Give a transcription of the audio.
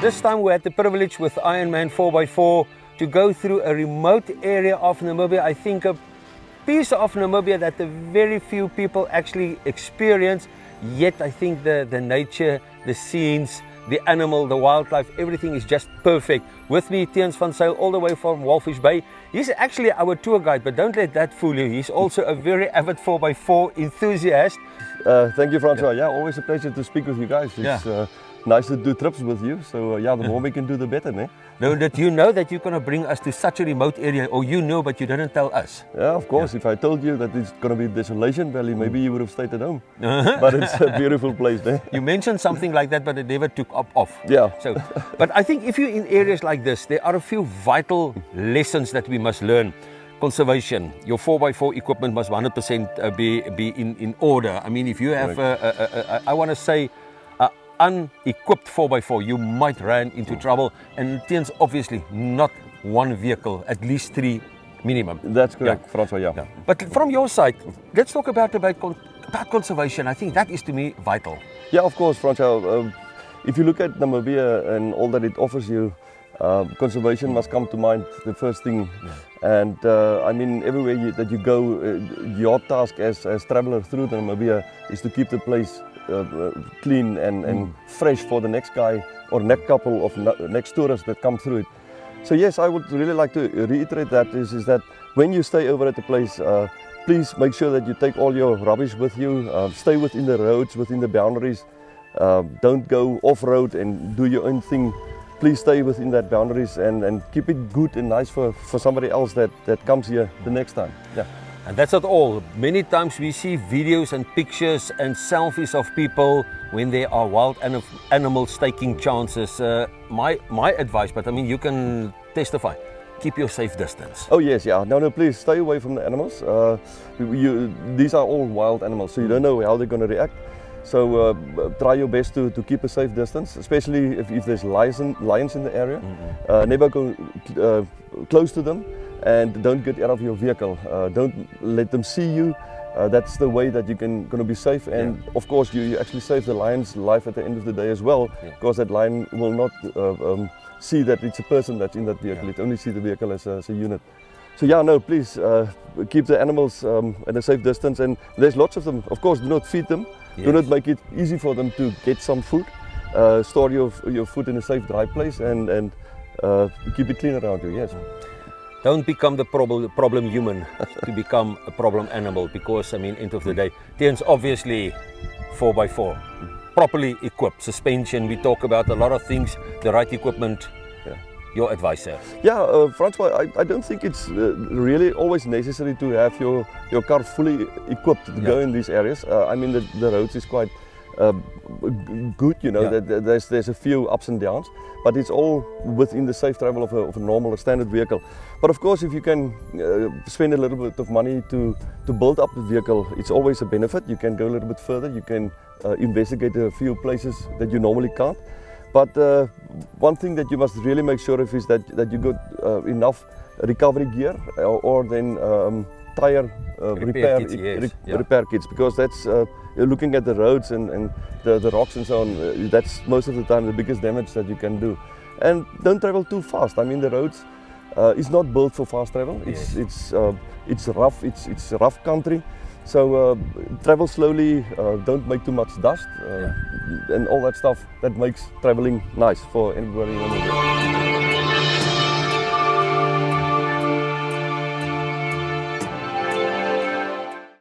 this time we had the privilege with Ironman 4x4 to go through a remote area of Namibia. I think a piece of Namibia that a very few people actually experience, yet I think the nature, the scenes, the animal, the wildlife, everything is just perfect. With me, Theuns van Zyl, all the way from Walfish Bay. He's actually our tour guide, but don't let that fool you. He's also a very avid 4x4 enthusiast. Thank you, Francois. Yeah, always a pleasure to speak with you guys. It's nice to do trips with you. So yeah, the more we can do, the better, ne? Now, did you know that you're going to bring us to such a remote area, or you know, but you didn't tell us? Yeah, of course. If I told you that it's going to be Desolation Valley, maybe you would have stayed at home. But it's a beautiful place, ne? You mentioned something like that, but it never took off. Yeah. So, but I think if you're in areas like this, there are a few vital lessons that we must learn. Conservation. Your 4x4 equipment must 100% be in order. I mean, if you have, I want to say, unequipped 4x4, you might run into trouble. And Theuns, obviously not one vehicle, at least 3 minimum. That's correct, Francois, yeah. But from your side, let's talk about conservation. I think that is to me vital. Yeah, of course, Francois. If you look at Namibia and all that it offers you, conservation must come to mind, the first thing. And I mean, everywhere that you go, your task as traveler through Namibia is to keep the place clean and fresh for the next guy or next couple of next tourists that come through it. So yes, I would really like to reiterate that is that when you stay over at the place, please make sure that you take all your rubbish with you, stay within the roads, within the boundaries, don't go off-road and do your own thing. Please stay within that boundaries and keep it good and nice for somebody else that comes here the next time. Yeah. And that's not all. Many times we see videos and pictures and selfies of people when there are wild animals taking chances. My advice, but I mean you can testify, keep your safe distance. Oh yes, yeah. No, please stay away from the animals. These are all wild animals, so you don't know how they're going to react. So try your best to keep a safe distance, especially if there's lions in the area. Never go close to them, and don't get out of your vehicle. Don't let them see you. That's the way that you're going to be safe. And of course, you actually save the lion's life at the end of the day as well, because that lion will not see that it's a person that's in that vehicle. It only see the vehicle as a unit. So yeah, no, please keep the animals at a safe distance. And there's lots of them. Of course, do not feed them. Do not make it easy for them to get some food. Store your food in a safe, dry place, and keep it clean around you. Yes. Don't become the problem human to become a problem animal, because I mean, end of the day, Theuns obviously 4x4, properly equipped, suspension. We talk about a lot of things, the right equipment. Your advice, sir? Yeah, Francois, I don't think it's really always necessary to have your car fully equipped to go in these areas. I mean, the roads is quite good, you know, there's a few ups and downs, but it's all within the safe travel of a normal or standard vehicle. But of course, if you can spend a little bit of money to build up the vehicle, it's always a benefit. You can go a little bit further, you can investigate a few places that you normally can't. But one thing that you must really make sure of is that you got enough recovery gear or then tire repair kits, because that's looking at the roads and the rocks and so on, that's most of the time the biggest damage that you can do. And don't travel too fast. I mean, the roads is not built for fast travel. It's rough. It's rough country. So travel slowly, don't make too much dust, and all that stuff that makes traveling nice for everybody.